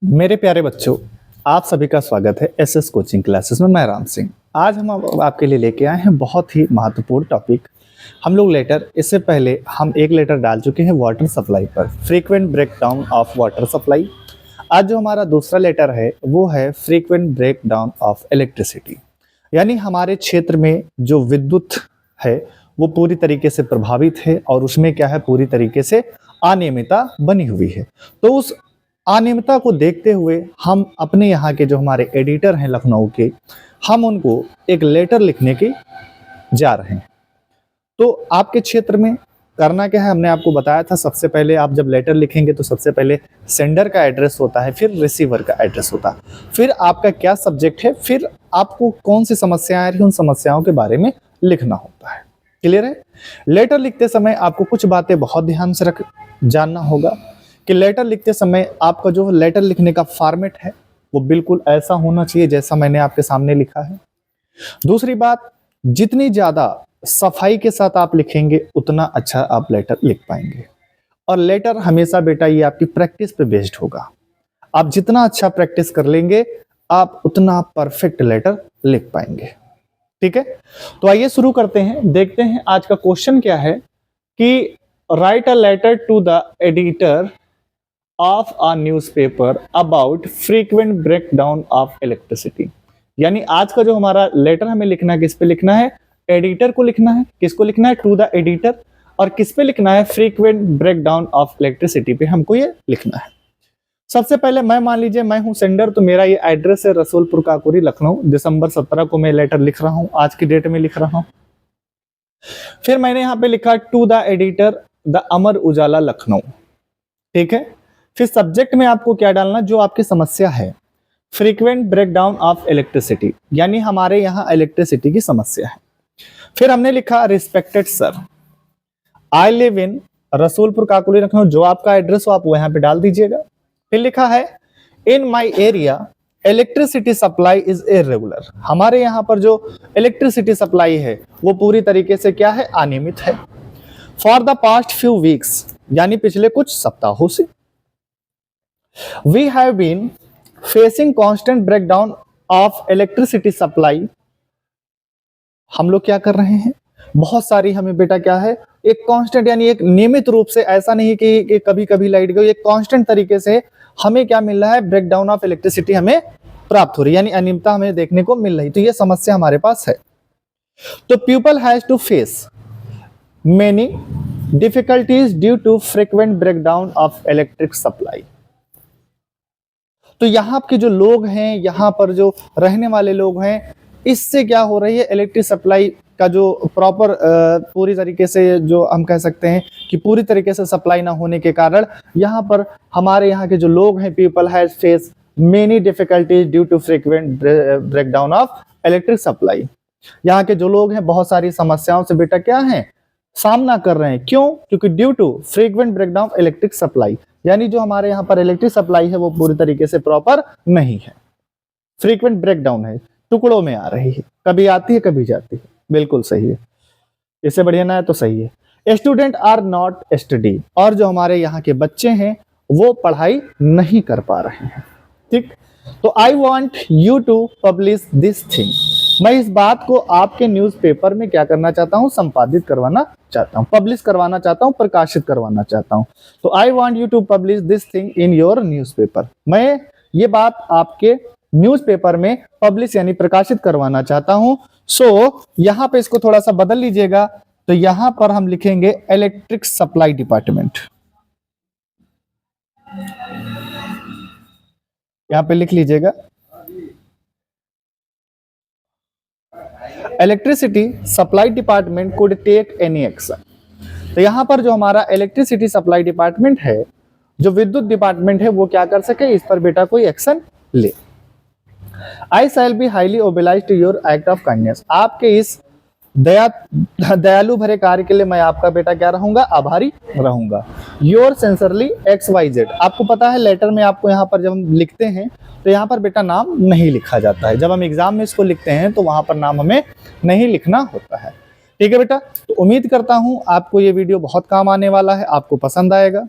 मेरे प्यारे बच्चों, आप सभी का स्वागत है एसएस कोचिंग क्लासेस में। मैं राम सिंह। आज हम आपके लिए लेके आए हैं बहुत ही महत्वपूर्ण टॉपिक। हम लोग लेटर, इससे पहले हम एक लेटर डाल चुके हैं वाटर सप्लाई पर, frequent breakdown of water supply. आज जो हमारा दूसरा लेटर है वो है फ्रीक्वेंट ब्रेकडाउन ऑफ इलेक्ट्रिसिटी, यानी हमारे क्षेत्र में जो विद्युत है वो पूरी तरीके से प्रभावित है और उसमें क्या है, पूरी तरीके से अनियमितता बनी हुई है। तो उस अनियमितता को देखते हुए हम अपने यहाँ के जो हमारे एडिटर हैं लखनऊ के, हम उनको एक लेटर लिखने के जा रहे हैं। तो आपके क्षेत्र में करना क्या है, हमने आपको बताया था। सबसे पहले आप जब लेटर लिखेंगे तो सबसे पहले सेंडर का एड्रेस होता है, फिर रिसीवर का एड्रेस होता है, फिर आपका क्या सब्जेक्ट है, फिर आपको कौन सी समस्याएं आ रही हैं उन समस्याओं के बारे में लिखना होता है। क्लियर है? लेटर लिखते समय आपको कुछ बातें बहुत ध्यान से जानना होगा कि लेटर लिखते समय आपका जो लेटर लिखने का फॉर्मेट है वो बिल्कुल ऐसा होना चाहिए जैसा मैंने आपके सामने लिखा है। दूसरी बात, जितनी ज्यादा सफाई के साथ आप लिखेंगे उतना अच्छा आप लेटर लिख पाएंगे। और लेटर हमेशा बेटा ये आपकी प्रैक्टिस पे बेस्ड होगा। आप जितना अच्छा प्रैक्टिस कर लेंगे आप उतना परफेक्ट लेटर लिख पाएंगे। ठीक है, तो आइए शुरू करते हैं। देखते हैं आज का क्वेश्चन क्या है कि write a letter to the editor of a newspaper about frequent breakdown of electricity। यानी आज का जो हमारा लेटर हमें लिखना है, किस पे लिखना है? एडिटर को लिखना है। किसको लिखना है? To the editor. और किस पे लिखना है? फ्रीक्वेंट ब्रेकडाउन ऑफ इलेक्ट्रिसिटी पे हमको ये लिखना है। सबसे पहले मैं, मान लीजिए मैं हूं सेंडर, तो मेरा ये एड्रेस है रसूलपुर काकोरी लखनऊ। दिसंबर 17 को मैं लेटर लिख रहा हूं, आज की डेट में लिख रहा हूं। फिर मैंने यहाँ पे लिखा to the editor the Amar Ujala Lucknow. ठीक है, फिर सब्जेक्ट में आपको क्या डालना, जो आपकी समस्या है, फ्रीक्वेंट ब्रेकडाउन ऑफ इलेक्ट्रिसिटी, यानी हमारे यहाँ इलेक्ट्रिसिटी की समस्या है। फिर हमने लिखा respected sir, I live in Rasulpur Kakori Lucknow. जो आपका एड्रेस हो आप वो यहाँ पे डाल दीजिएगा। फिर लिखा है in my area electricity supply is irregular. हमारे यहाँ पर जो इलेक्ट्रिसिटी सप्लाई है वो पूरी तरीके से क्या है, अनियमित है। For the past few weeks, यानी पिछले कुछ सप्ताहों से। We have been facing constant breakdown of electricity supply। हम लोग क्या कर रहे हैं, बहुत सारी हमें बेटा क्या है, एक कांस्टेंट यानी एक नियमित रूप से, ऐसा नहीं कि कभी कभी लाइट गई, एक कांस्टेंट तरीके से हमें क्या मिल रहा है, ब्रेकडाउन ऑफ इलेक्ट्रिसिटी हमें प्राप्त हो रही है, यानी अनियमितता हमें देखने को मिल रही। तो ये समस्या हमारे पास है। तो people has to face many difficulties due to frequent breakdown of electric supply. तो यहाँ के जो लोग हैं, यहाँ पर जो रहने वाले लोग हैं, इससे क्या हो रही है, इलेक्ट्रिक सप्लाई का जो प्रॉपर पूरी तरीके से, जो हम कह सकते हैं कि पूरी तरीके से सप्लाई ना होने के कारण यहाँ पर हमारे यहाँ के जो लोग हैं, people has face many difficulties due to frequent breakdown of electric supply. यहाँ के जो लोग हैं बहुत सारी समस्याओं से बेटा क्या है, सामना कर रहे हैं। क्यों? क्योंकि due to frequent breakdown electric supply, यानी जो हमारे यहाँ पर इलेक्ट्रिक सप्लाई है वो पूरी तरीके से प्रॉपर नहीं है, फ्रीक्वेंट ब्रेकडाउन है, टुकड़ों में आ रही है, कभी आती है कभी जाती है। बिल्कुल सही है, इससे बढ़िया ना है तो सही है। स्टूडेंट आर नॉट स्टडी, और जो हमारे यहाँ के बच्चे हैं वो पढ़ाई नहीं कर पा रहे हैं। ठीक, तो I want you to publish this thing. मैं इस बात को आपके न्यूज़पेपर में क्या करना चाहता हूं, संपादित करवाना चाहता हूं, पब्लिश करवाना चाहता हूं, प्रकाशित करवाना चाहता हूं। तो I want you to publish this thing in your newspaper. मैं ये बात आपके न्यूज़पेपर में पब्लिश यानी प्रकाशित करवाना चाहता हूं। सो यहां पे इसको थोड़ा सा बदल लीजिएगा, तो यहां पर हम लिखेंगे इलेक्ट्रिक सप्लाई डिपार्टमेंट। यहां पे लिख लीजिएगा electricity supply department could take any action. तो यहां पर जो हमारा इलेक्ट्रिसिटी सप्लाई डिपार्टमेंट है, जो विद्युत डिपार्टमेंट है, वो क्या कर सके, इस पर बेटा कोई एक्शन ले। I shall be highly obligated to your act of kindness. आपके इस दयालु भरे कार्य के लिए मैं आपका बेटा क्या रहूंगा, आभारी रहूंगा। Your sincerely XYZ। आपको पता है लेटर में आपको यहाँ पर जब हम लिखते हैं तो यहाँ पर बेटा नाम नहीं लिखा जाता है। जब हम एग्जाम में इसको लिखते हैं तो वहां पर नाम हमें नहीं लिखना होता है। ठीक है बेटा, तो उम्मीद करता हूं आपको ये वीडियो बहुत काम आने वाला है, आपको पसंद आएगा।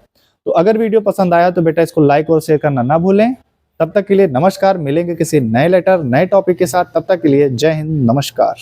तो अगर वीडियो पसंद आया तो बेटा इसको लाइक और शेयर करना ना भूलें। तब तक के लिए नमस्कार, मिलेंगे किसी नए लेटर नए टॉपिक के साथ। तब तक के लिए जय हिंद, नमस्कार।